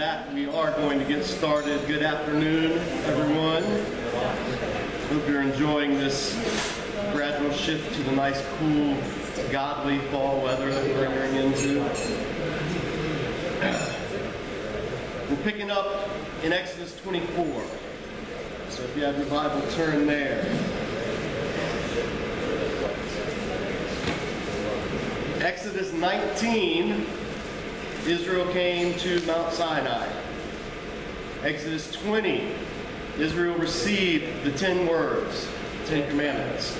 that, we are going to get started. Good afternoon, everyone. Hope you're enjoying this gradual shift to the nice, cool, godly fall weather that we're entering into. We're picking up in Exodus 24. So if you have your Bible, turn there. Exodus 19, Israel came to Mount Sinai. Exodus 20, Israel received the 10 words, 10 commandments.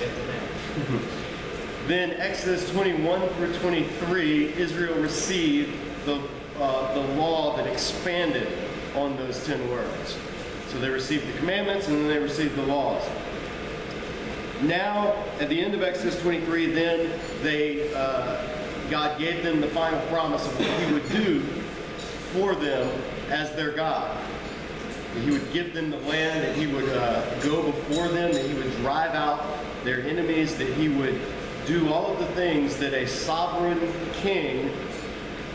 Then Exodus 21 through 23, Israel received the law that expanded on those 10 words. So they received the commandments and then they received the laws. Now, at the end of Exodus 23, then God gave them the final promise of what He would do for them as their God. That He would give them the land, that He would go before them, that He would drive out their enemies, that He would do all of the things that a sovereign king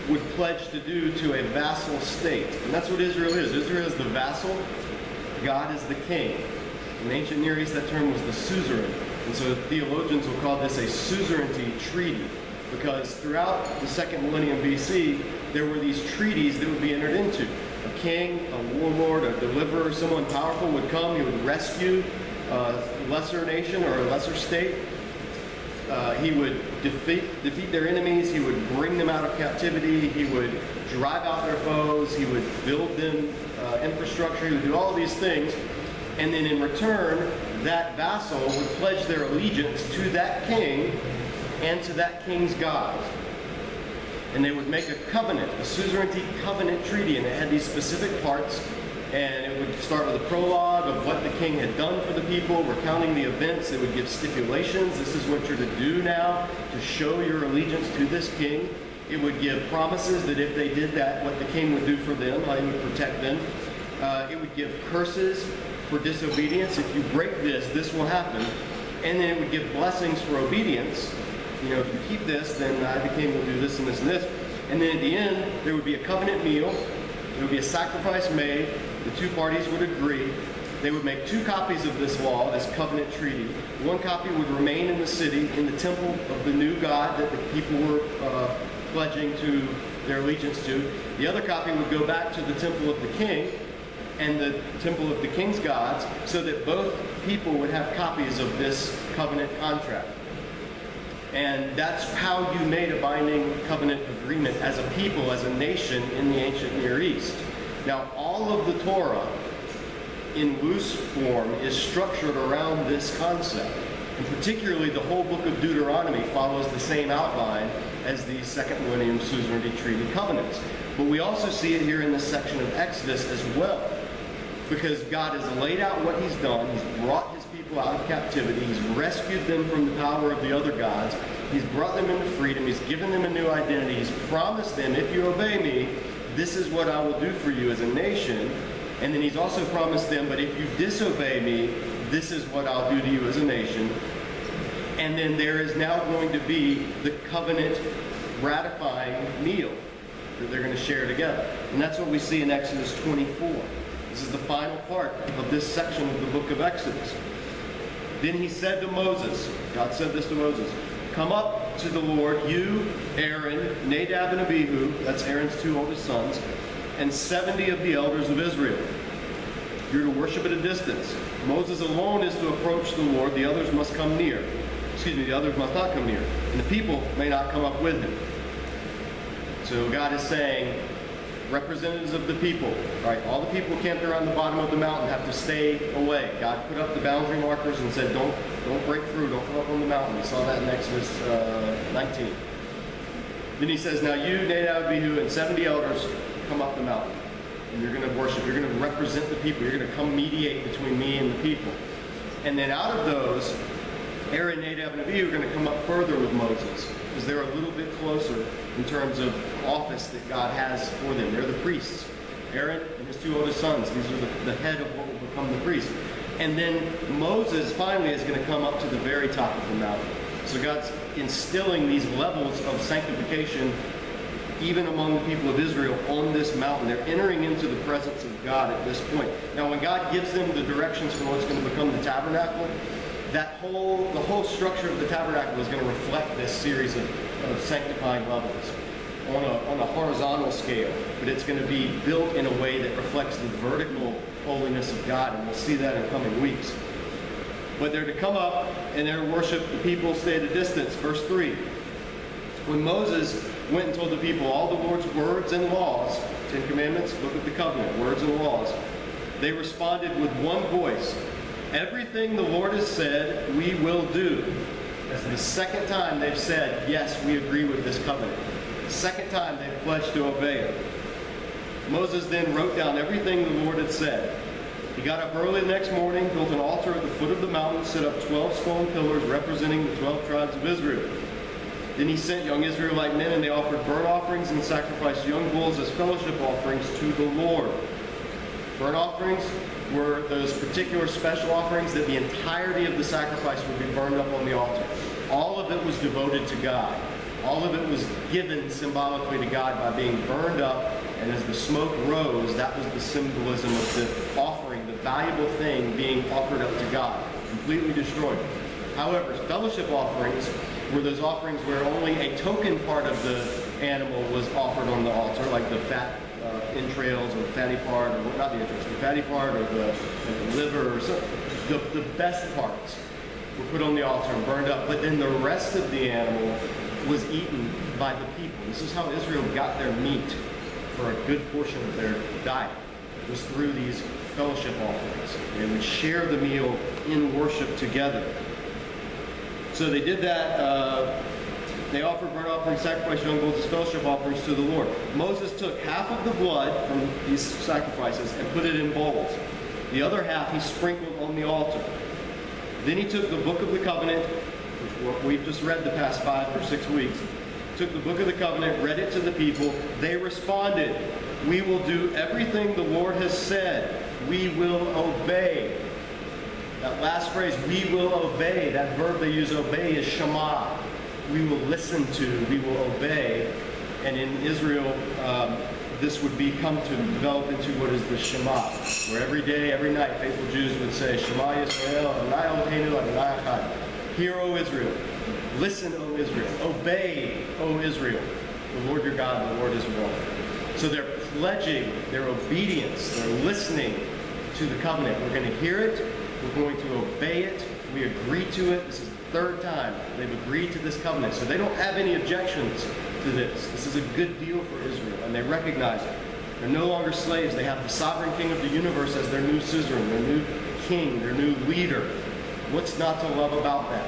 would pledge to do to a vassal state. And that's what Israel is. Israel is the vassal. God is the king. In ancient Near East, that term was the suzerain. And so theologians will call this a suzerainty treaty, because throughout the second millennium BC, there were these treaties that would be entered into. A king, a warlord, a deliverer, someone powerful would come. He would rescue a lesser nation or a lesser state. He would defeat their enemies. He would bring them out of captivity. He would drive out their foes. He would build them infrastructure. He would do all of these things. And then in return, that vassal would pledge their allegiance to that king and to that king's God. And they would make a covenant, a suzerainty covenant treaty, and it had these specific parts. And it would start with a prologue of what the king had done for the people, recounting the events. It would give stipulations. This is what you're to do now to show your allegiance to this king. It would give promises that if they did that, what the king would do for them, how he would protect them. It would give curses for disobedience. If you break this, this will happen. And then it would give blessings for obedience. You know, if you keep this, then the king will do this and this and this. And then at the end, there would be a covenant meal. There would be a sacrifice made. The two parties would agree. They would make 2 copies of this law, this covenant treaty. One copy would remain in the city, in the temple of the new God that the people were pledging to their allegiance to. The other copy would go back to the temple of the king and the temple of the king's gods, so that both people would have copies of this covenant contract. And that's how you made a binding covenant agreement as a people, as a nation in the ancient Near East. Now, all of the Torah in loose form is structured around this concept. And particularly the whole book of Deuteronomy follows the same outline as the Second Millennium Suzerainty Treaty covenants. But we also see it here in this section of Exodus as well, because God has laid out what He's done. He's brought His people out of captivity. He's rescued them from the power of the other gods. He's brought them into freedom. He's given them a new identity. He's promised them, if you obey me, this is what I will do for you as a nation. And then He's also promised them, but if you disobey me, this is what I'll do to you as a nation. And then there is now going to be the covenant ratifying meal that they're going to share together. And that's what we see in Exodus 24. This is the final part of this section of the book of Exodus. Then He said to Moses, God said this to Moses, "Come up to the Lord, you, Aaron, Nadab and Abihu," that's Aaron's 2 oldest sons, "and 70 of the elders of Israel. You're to worship at a distance. Moses alone is to approach the Lord. The others must come near. The others must not come near. And the people may not come up with him." So God is saying, representatives of the people, right? All the people camped around the bottom of the mountain have to stay away. God put up the boundary markers and said, don't break through, don't come up on the mountain. We saw that in Exodus 19. Then He says, "Now you, Nadab, Abihu, and 70 elders come up the mountain. And you're going to worship. You're going to represent the people. You're going to come mediate between me and the people." And then out of those, Aaron, Nadab, and Abihu are going to come up further with Moses, because they're a little bit closer in terms of office that God has for them. They're the priests. Aaron and his 2 oldest sons, these are the head of what will become the priest. And then Moses finally is going to come up to the very top of the mountain. So God's instilling these levels of sanctification even among the people of Israel on this mountain. They're entering into the presence of God at this point. Now, when God gives them the directions for what's going to become the tabernacle, the whole structure of the tabernacle is going to reflect this series of sanctifying levels on a horizontal scale, but it's going to be built in a way that reflects the vertical holiness of God, and we'll see that in coming weeks. But they're to come up and they're to worship. The people stay at a distance. Verse 3. When Moses went and told the people all the Lord's words and laws, 10 Commandments, Book of the Covenant, words and laws, they responded with one voice, "Everything the Lord has said, we will do." That's the second time they've said, yes, we agree with this covenant. The second time they've pledged to obey it. Moses then wrote down everything the Lord had said. He got up early the next morning, built an altar at the foot of the mountain, set up 12 stone pillars representing the 12 tribes of Israel. Then he sent young Israelite men, and they offered burnt offerings and sacrificed young bulls as fellowship offerings to the Lord. Burnt offerings were those particular special offerings that the entirety of the sacrifice would be burned up on the altar. All of it was devoted to God. All of it was given symbolically to God by being burned up, and as the smoke rose, that was the symbolism of the offering, the valuable thing being offered up to God, completely destroyed. However, fellowship offerings were those offerings where only a token part of the animal was offered on the altar, like the fat entrails or the fatty part, or not the entrails, the fatty part or the liver or something. The best parts were put on the altar and burned up, but then the rest of the animal was eaten by the people. This is how Israel got their meat for a good portion of their diet, was through these fellowship offerings. They would share the meal in worship together. So they did that. They offered burnt offerings, sacrificed young bulls as fellowship offerings to the Lord. Moses took half of the blood from these sacrifices and put it in bowls. The other half he sprinkled on the altar. Then he took the book of the covenant, which we've just read the past 5 or 6 weeks, took the book of the covenant, read it to the people. They responded, "We will do everything the Lord has said. We will obey." That last phrase, "we will obey," that verb they use, obey, is shema. We will listen to, we will obey. And in Israel, this would come to develop into what is the Shema, where every day, every night, faithful Jews would say, "Shema Yisrael, Adonai Eloheinu, Adonai Echad." Hear, O Israel. Listen, O Israel. Obey, O Israel. The Lord your God, the Lord is one. So they're pledging their obedience. They're listening to the covenant. We're going to hear it. We're going to obey it. We agree to it. This is the third time they've agreed to this covenant. So they don't have any objections to this. This is a good deal for Israel, and they recognize it. They're no longer slaves. They have the sovereign king of the universe as their new suzerain, their new king, their new leader. What's not to love about that?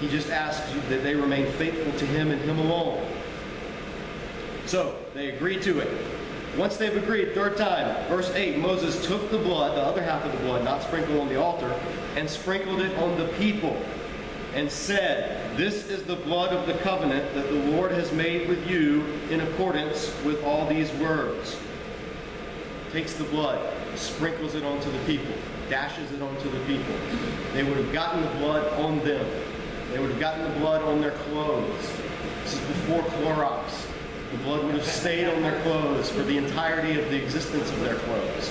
He just asks you that they remain faithful to him and him alone. So they agree to it. Once they've agreed, third time, verse 8, Moses took the blood, the other half of the blood, not sprinkled on the altar, and sprinkled it on the people, and said, "This is the blood of the covenant that the Lord has made with you in accordance with all these words." Takes the blood, sprinkles it onto the people, dashes it onto the people. They would have gotten the blood on them. They would have gotten the blood on their clothes. This is before Clorox. The blood would have stayed on their clothes for the entirety of the existence of their clothes.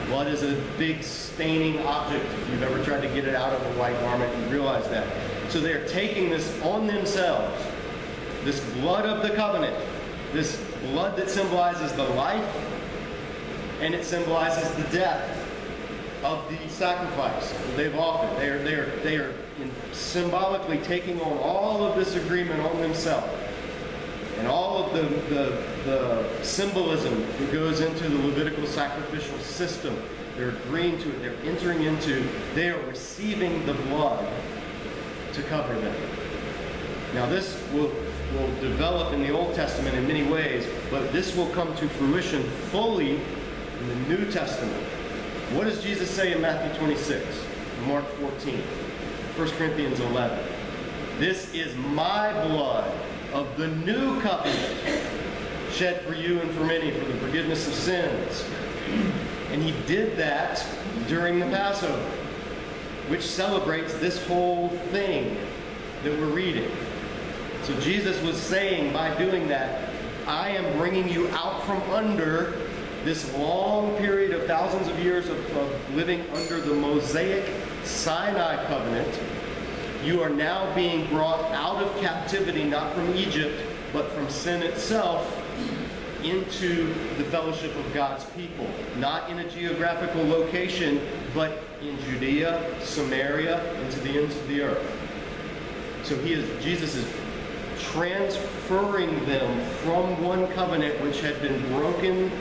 Blood is a big staining object. If you've ever tried to get it out of a white garment, you realize that. So they're taking this on themselves, this blood of the covenant, this blood that symbolizes the life, and it symbolizes the death of the sacrifice that they've offered. They are symbolically taking on all of this agreement on themselves. And all of the symbolism that goes into the Levitical sacrificial system, they're agreeing to it, they're entering into, they are receiving the blood to cover them. Now this will develop in the Old Testament in many ways, but this will come to fruition fully in the New Testament. What does Jesus say in Matthew 26, Mark 14, 1 Corinthians 11? "This is my blood of the new covenant, shed for you and for many for the forgiveness of sins." And he did that during the Passover, which celebrates this whole thing that we're reading. So Jesus was saying by doing that, I am bringing you out from under this long period of thousands of years of living under the Mosaic Sinai covenant. You are now being brought out of captivity, not from Egypt, but from sin itself, into the fellowship of God's people. Not in a geographical location, but in Judea, Samaria, and to the ends of the earth. So Jesus is transferring them from one covenant which had been broken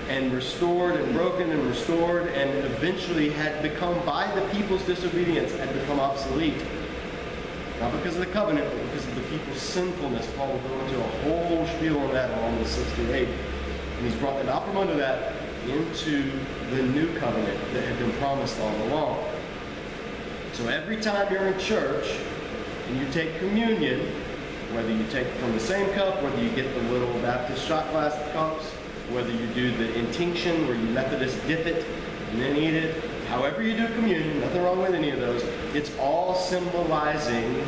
and restored and broken and restored, and eventually had become, by the people's disobedience, had become obsolete. Not because of the covenant, but because of the people's sinfulness. Paul will go into a whole spiel on that in Romans 6 to 8. And he's brought them out from under that into the new covenant that had been promised all along. So every time you're in church and you take communion, whether you take it from the same cup, whether you get the little Baptist shot glass cups, whether you do the intinction where you Methodists dip it and then eat it, however you do communion, nothing wrong with any of those, it's all symbolizing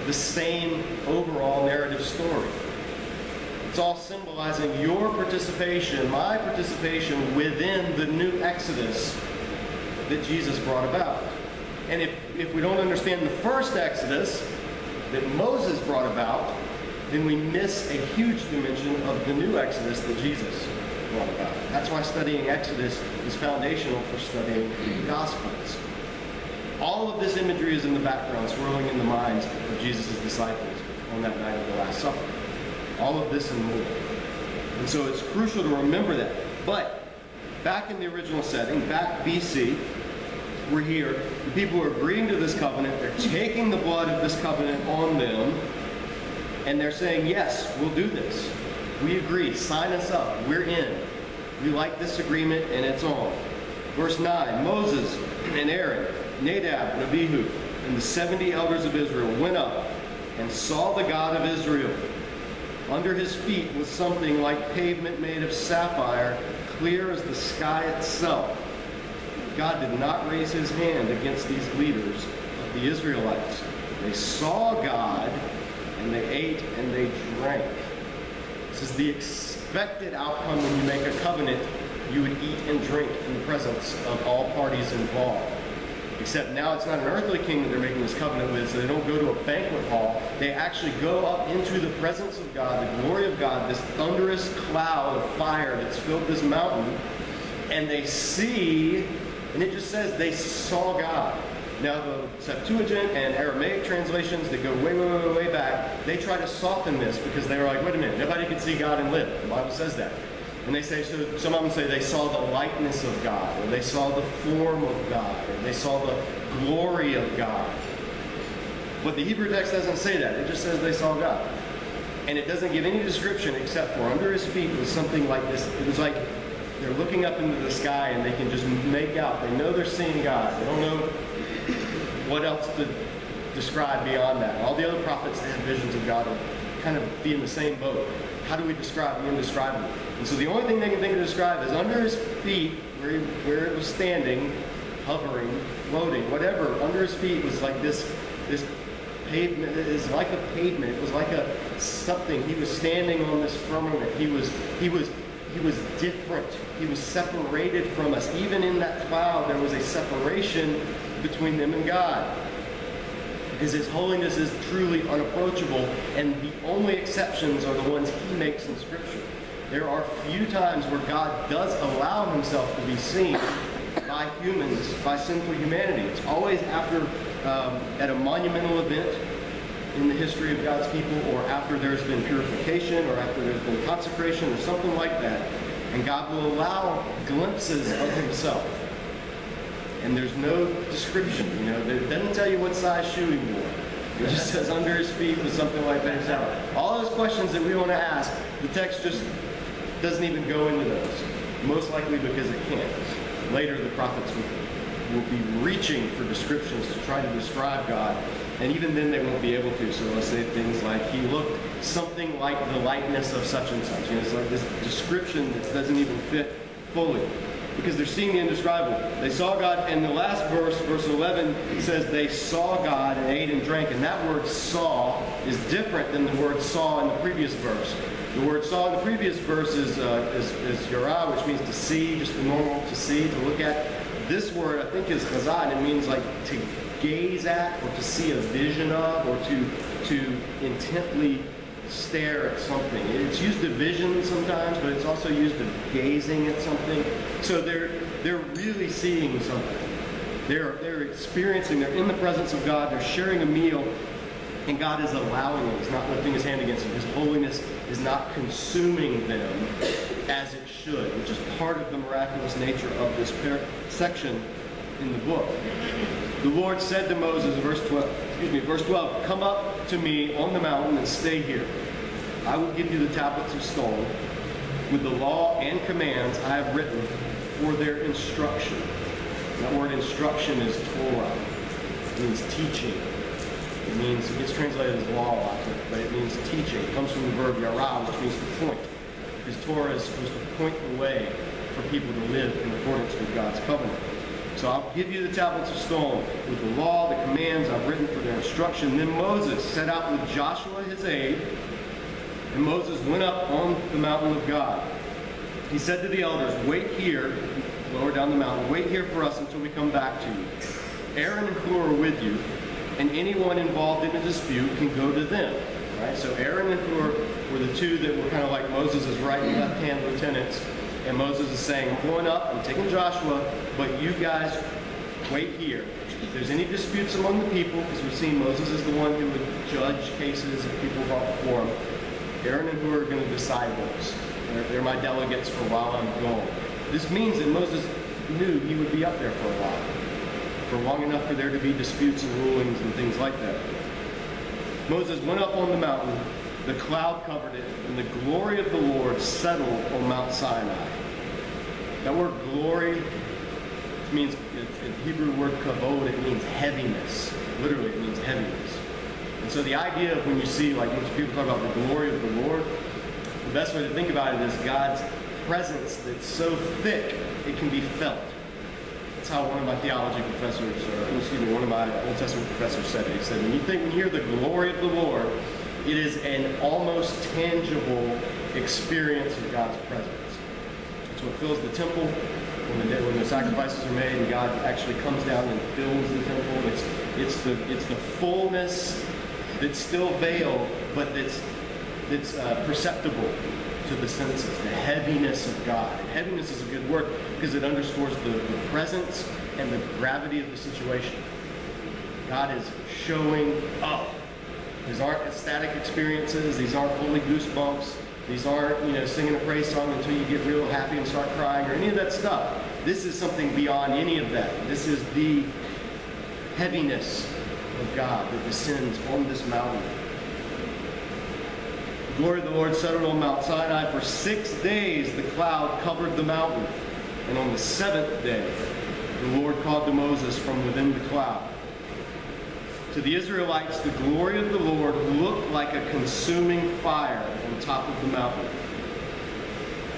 the same overall narrative story. It's all symbolizing your participation, my participation within the new Exodus that Jesus brought about. And if we don't understand the first Exodus that Moses brought about, then we miss a huge dimension of the new Exodus that Jesus brought about. That's why studying Exodus is foundational for studying the Gospels. All of this imagery is in the background, swirling in the minds of Jesus' disciples on that night of the Last Supper. All of this and more. And so it's crucial to remember that. But back in the original setting, back BC, we're here. The people are agreeing to this covenant. They're taking the blood of this covenant on them. And they're saying, yes, we'll do this. We agree. Sign us up. We're in. We like this agreement, and it's on. Verse 9, Moses and Aaron, Nadab and Abihu, and the 70 elders of Israel went up and saw the God of Israel. Under his feet was something like pavement made of sapphire, clear as the sky itself. God did not raise his hand against these leaders of the Israelites. They saw God, and they ate and they drank. This is the expected outcome when you make a covenant. You would eat and drink in the presence of all parties involved. Except now it's not an earthly king that they're making this covenant with, so they don't go to a banquet hall. They actually go up into the presence of God, the glory of God, this thunderous cloud of fire that's filled this mountain, and they see, and it just says they saw God. Now the Septuagint and Aramaic translations that go way back, they try to soften this because they were like, wait a minute, nobody can see God and live. The Bible says that. And they say, so some of them say they saw the likeness of God, or they saw the form of God, or they saw the glory of God. But the Hebrew text doesn't say that. It just says they saw God. And it doesn't give any description except for under his feet was something like this. It was like they're looking up into the sky and they can just make out. They know they're seeing God. They don't know what else to describe beyond that. All the other prophets that had visions of God would kind of be in the same boat. How do we describe the indescribable? And so the only thing they can think of to describe is under his feet, where it was standing, hovering, floating, whatever. Under his feet was like this pavement. It is like a pavement. It was like a something. He was standing on this firmament. He was different. He was separated from us. Even in that cloud, there was a separation between them and God. Because his holiness is truly unapproachable, and the only exceptions are the ones he makes in Scripture. There are few times where God does allow himself to be seen by humans, by sinful humanity. It's always after, at a monumental event in the history of God's people, or after there's been purification, or after there's been consecration, or something like that. And God will allow glimpses of himself. And there's no description, it doesn't tell you what size shoe he wore. It just says under his feet was something like that. All those questions that we want to ask, the text just doesn't even go into those. Most likely because it can't. Later the prophets will be reaching for descriptions to try to describe God, and even then they won't be able to. So they'll say things like, he looked something like the likeness of such and such. It's like this description that doesn't even fit fully. because they're seeing the indescribable. They saw God, and the last verse, verse 11, says they saw God and ate and drank. And that word saw is different than the word saw in the previous verse. The word saw in the previous verse is yara, which means to see, just the normal to see, to look at. This word, I think, is chazad, and it means like to gaze at, or to see a vision of, or to intently stare at something. It's used of vision sometimes, but it's also used of gazing at something. So they're really seeing something. They're experiencing, they're in the presence of God, they're sharing a meal, and God is allowing them. He's not lifting his hand against them. His holiness is not consuming them as it should, which is part of the miraculous nature of this section in the book. The Lord said to Moses, verse 12, "Come up to me on the mountain and stay here. I will give you the tablets of stone with the law and commands I have written for their instruction." That word instruction is Torah. It means teaching. It means, it gets translated as law a lot, but it means teaching. It comes from the verb yara, which means to point. Because Torah is supposed to point the way for people to live in accordance with God's covenant. So I'll give you the tablets of stone with the law, the commands I've written for their instruction. Then Moses set out with Joshua his aide, and Moses went up on the mountain of God. He said to the elders, "Wait here," lower down the mountain, "wait here for us until we come back to you. Aaron and Hur are with you, and anyone involved in a dispute can go to them." Right? So Aaron and Hur were the two that were kind of like Moses' right and left-hand lieutenants. And Moses is saying, "I'm going up, I'm taking Joshua, but you guys wait here. If there's any disputes among the people," because we've seen Moses is the one who would judge cases if people brought before him, Aaron and Hur are going to decide those. They're my delegates for while I'm gone. This means that Moses knew he would be up there for a while, for long enough for there to be disputes and rulings and things like that. Moses went up on the mountain, the cloud covered it, and the glory of the Lord settled on Mount Sinai. That word glory means, the Hebrew word kavod, it means heaviness. Literally, it means heaviness. And so the idea of when you see, like when people talk about the glory of the Lord, the best way to think about it is God's presence that's so thick it can be felt. That's how one of my theology professors, one of my Old Testament professors said it. He said, when you hear the glory of the Lord, it is an almost tangible experience of God's presence. It's what fills the temple when the sacrifices are made and God actually comes down and fills the temple. It's the fullness that's still veiled, but that's perceptible to the senses, the heaviness of God. And heaviness is a good word because it underscores the presence and the gravity of the situation. God is showing up. These aren't ecstatic experiences. These aren't holy goosebumps. These aren't, singing a praise song until you get real happy and start crying or any of that stuff. This is something beyond any of that. This is the heaviness of God that descends on this mountain. The glory of the Lord settled on Mount Sinai. For 6 days the cloud covered the mountain. And on the 7th day, the Lord called to Moses from within the cloud. To the Israelites, the glory of the Lord looked like a consuming fire on top of the mountain.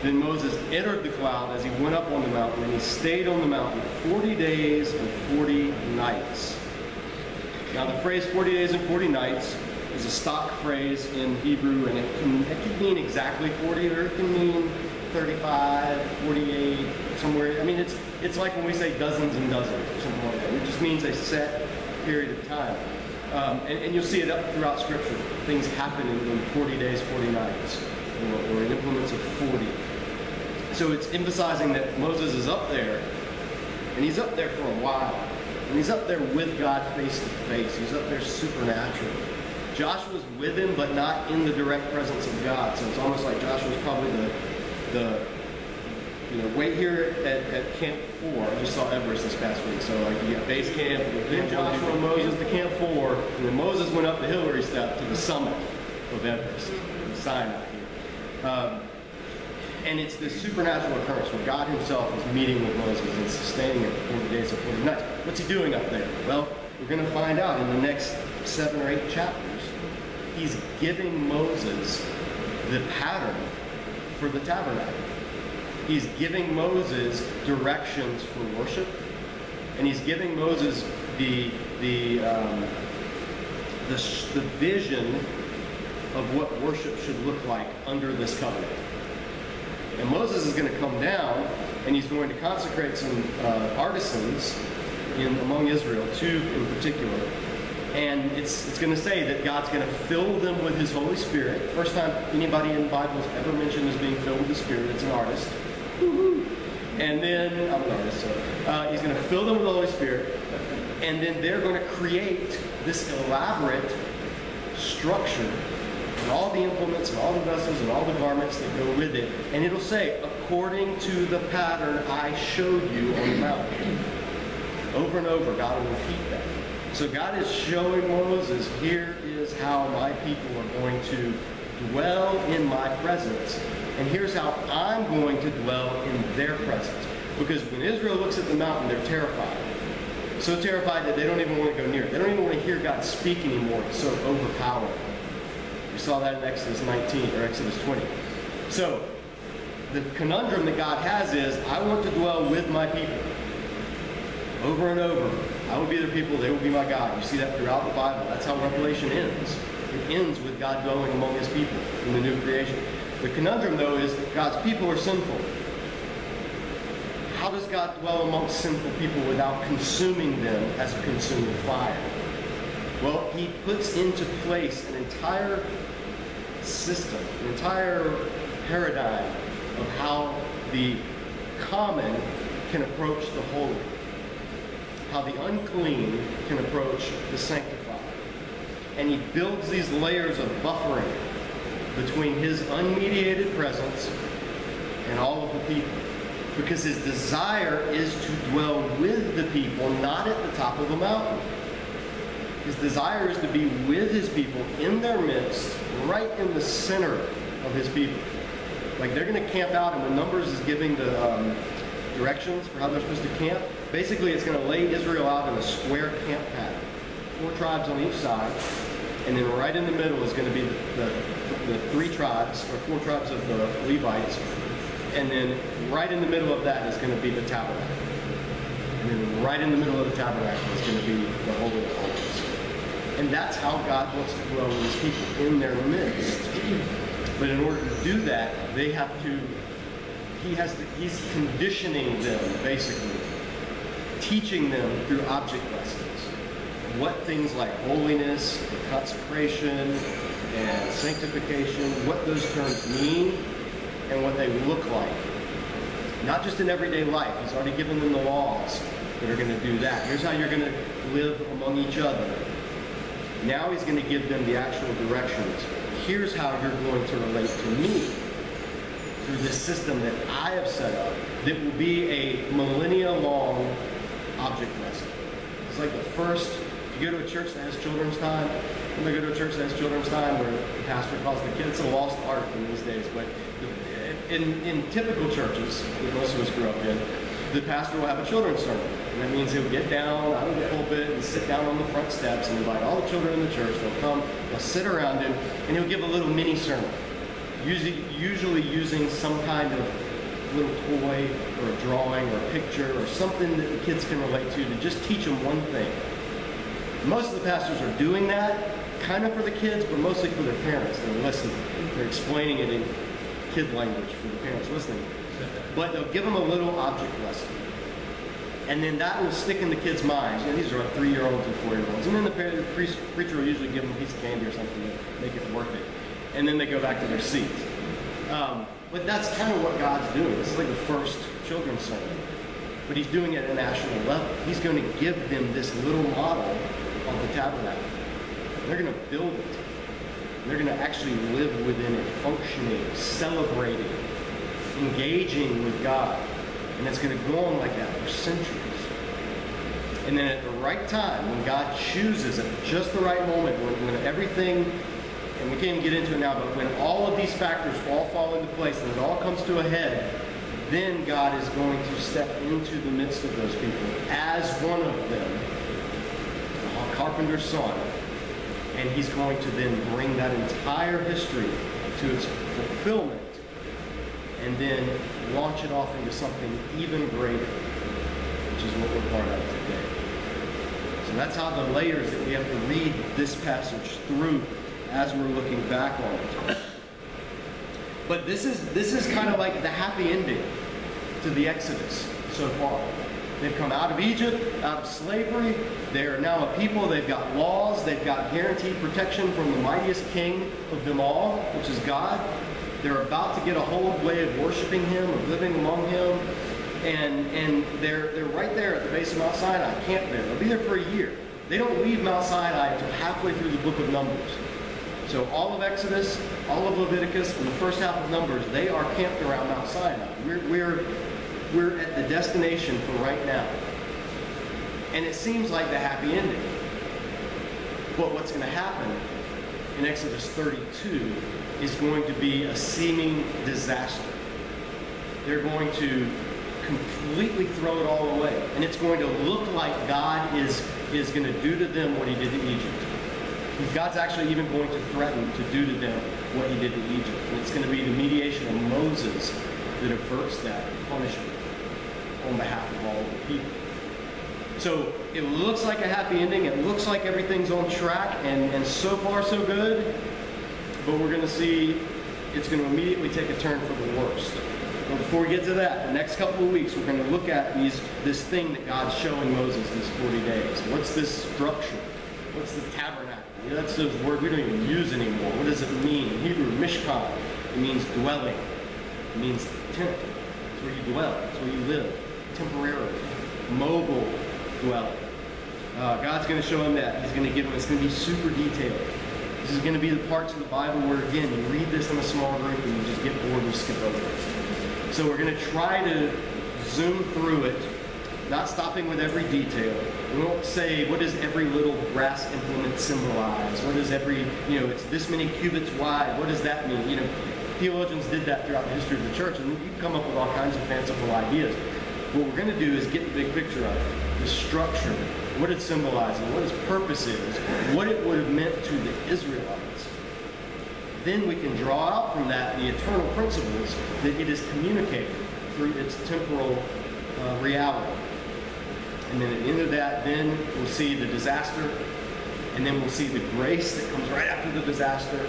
Then Moses entered the cloud as he went up on the mountain, and he stayed on the mountain 40 days and 40 nights. Now the phrase 40 days and 40 nights is a stock phrase in Hebrew, and it can mean exactly 40, or it can mean 35, 48, somewhere. I mean, it's like when we say dozens and dozens or something like that. It just means a set period of time. And you'll see it up throughout Scripture. Things happen in 40 days, 40 nights, or in implements of 40. So it's emphasizing that Moses is up there, and he's up there for a while. And he's up there with God face to face. He's up there supernaturally. Joshua's with him, but not in the direct presence of God. So it's almost like Joshua's probably the wait here at Camp 4. I just saw Everest this past week. So like you got base camp, then Joshua and Moses to Camp 4, and then Moses went up the Hillary step to the summit of Everest, Sinai here. And it's this supernatural occurrence where God himself is meeting with Moses and sustaining him for 40 days and 40 nights. What's he doing up there? Well, we're going to find out in the next 7 or 8 chapters. He's giving Moses the pattern for the tabernacle. he's giving Moses directions for worship, and he's giving Moses the vision of what worship should look like under this covenant. And Moses is going to come down, and he's going to consecrate some artisans among Israel, two in particular. And it's going to say that God's going to fill them with his Holy Spirit. First time anybody in the Bible is ever mentioned as being filled with the Spirit, it's an artist. Woo-hoo. And then, I'm an artist, so he's going to fill them with the Holy Spirit. And then they're going to create this elaborate structure and all the implements and all the vessels and all the garments that go with it. And it'll say, according to the pattern I showed you on the mountain. Over and over, God will repeat that. So God is showing Moses, here is how my people are going to dwell in my presence. And here's how I'm going to dwell in their presence. Because when Israel looks at the mountain, they're terrified. So terrified that they don't even want to go near it. They don't even want to hear God speak anymore. It's so overpowering. We saw that in Exodus 19 or Exodus 20. So the conundrum that God has is, I want to dwell with my people. Over and over. I will be their people, they will be my God. You see that throughout the Bible. That's how Revelation ends. It ends with God dwelling among his people in the new creation. The conundrum, though, is God's people are sinful. How does God dwell amongst sinful people without consuming them as a consuming fire? Well, he puts into place an entire system, an entire paradigm of how the common can approach the holy. How the unclean can approach the sanctified. And he builds these layers of buffering between his unmediated presence and all of the people. Because his desire is to dwell with the people, not at the top of the mountain. His desire is to be with his people in their midst, right in the center of his people. Like they're going to camp out, and when Numbers is giving the directions for how they're supposed to camp, basically it's going to lay Israel out in a square camp pattern. 4 tribes on each side, and then right in the middle is going to be the 3 tribes, or 4 tribes of the Levites, and then right in the middle of that is going to be the tabernacle. And then right in the middle of the tabernacle is going to be the Holy of Holies. And that's how God wants to dwell with his people, in their midst. But in order to do that, they have to he's conditioning them, basically, teaching them through object lessons what things like holiness, and consecration, and sanctification, what those terms mean, and what they look like. Not just in everyday life. He's already given them the laws that are going to do that. Here's how you're going to live among each other. Now he's going to give them the actual directions. Here's how you're going to relate to me through this system that I have set up that will be a millennia-long object lesson. It's like the first, if you go to a church that has children's time, I'm going to go to a church that has children's time where the pastor calls the kids a lost art in these days, but in typical churches that most of us grew up in, the pastor will have a children's sermon. And that means he'll get down out of the pulpit and sit down on the front steps and invite all the children in the church. They'll come, they'll sit around him, and he'll give a little mini sermon. Usually using some kind of little toy or a drawing or a picture or something that the kids can relate to just teach them one thing. Most of the pastors are doing that, kind of for the kids, but mostly for their parents. They're listening. They're explaining it in kid language for the parents listening. But they'll give them a little object lesson. And then that will stick in the kids' minds. You know, these are like 3-year-olds and 4-year-olds. And then the preacher will usually give them a piece of candy or something to make it worth it. And then they go back to their seats. But that's kind of what God's doing. This is like the first children's sermon. But he's doing it at a national level. He's going to give them this little model of the tabernacle. They're going to build it. They're going to actually live within it, functioning, celebrating, engaging with God. And it's going to go on like that for centuries. And then at the right time, when God chooses at just the right moment, when everything, and we can't even get into it now, but when all of these factors all fall into place and it all comes to a head, then God is going to step into the midst of those people as one of them, a carpenter's son, and he's going to then bring that entire history to its fulfillment. and then launch it off into something even greater, which is what we're part of today. So that's how the layers that we have to read this passage through as we're looking back on it. But this is kind of like the happy ending to the Exodus so far. They've come out of Egypt, out of slavery. They are now a people. They've got laws. They've got guaranteed protection from the mightiest king of them all, which is God. They're about to get a whole way of worshiping Him, of living among Him. And they're right there at the base of Mount Sinai, camped there. They'll be there for a year. They don't leave Mount Sinai until halfway through the book of Numbers. So all of Exodus, all of Leviticus, and the first half of Numbers, they are camped around Mount Sinai. We're at the destination for right now. And it seems like the happy ending. But what's going to happen in Exodus 32 is going to be a seeming disaster. They're going to completely throw it all away. And it's going to look like God is going to do to them what He did to Egypt. God's actually even going to threaten to do to them what He did to Egypt. And it's going to be the mediation of Moses that averts that punishment on behalf of all of the people. So it looks like a happy ending. It looks like everything's on track, and so far so good. But we're going to see it's going to immediately take a turn for the worst. But before we get to that, the next couple of weeks, we're going to look at this thing that God's showing Moses these 40 days. What's this structure? What's the tabernacle? That's those words we don't even use anymore. What does it mean? In Hebrew, mishkan, it means dwelling. It means tent. It's where you dwell. It's where you live. Temporarily. Mobile dwelling. God's going to show him that. He's going to give him, it's going to be super detailed. This is going to be the parts of the Bible where, again, you read this in a small group and you just get bored and skip over it. So we're going to try to zoom through it, not stopping with every detail. We won't say, what does every little brass implement symbolize? What does every, it's this many cubits wide. What does that mean? Theologians did that throughout the history of the church, and you can come up with all kinds of fanciful ideas. What we're going to do is get the big picture of it, the structure, what it symbolizes, what its purpose is, what it would have meant to the Israelites. Then we can draw out from that the eternal principles that it is communicating through its temporal reality. And then at the end of that, then we'll see the disaster, and then we'll see the grace that comes right after the disaster,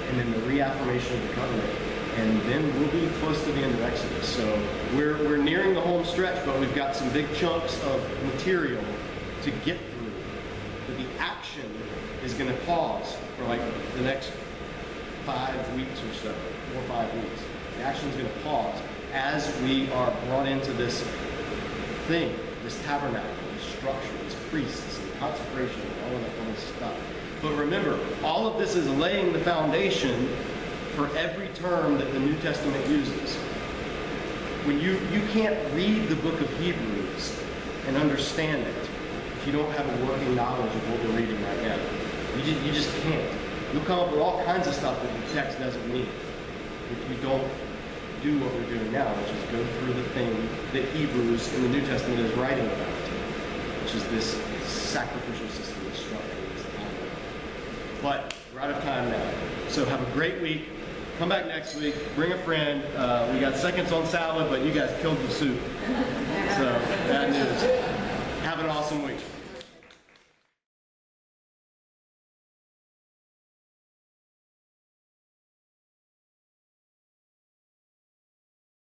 and then the reaffirmation of the covenant. And then we'll be close to the end of Exodus. So we're nearing the home stretch, but we've got some big chunks of material to get through. But the action is going to pause for like the next 5 weeks or so, 4 or 5 weeks. The action is going to pause as we are brought into this thing, this tabernacle, this structure, this priests, and consecration, and all of that kind of stuff. But remember, all of this is laying the foundation for every term that the New Testament uses. When you can't read the book of Hebrews and understand it if you don't have a working knowledge of what we're reading right now. You just can't. You'll come up with all kinds of stuff that the text doesn't mean if you don't do what we're doing now, which is go through the thing that Hebrews in the New Testament is writing about, which is this sacrificial system, this structure, this pattern. But we're out of time now. So have a great week. Come back next week. Bring a friend. We got seconds on salad, but you guys killed the soup. So bad news. Have an awesome week.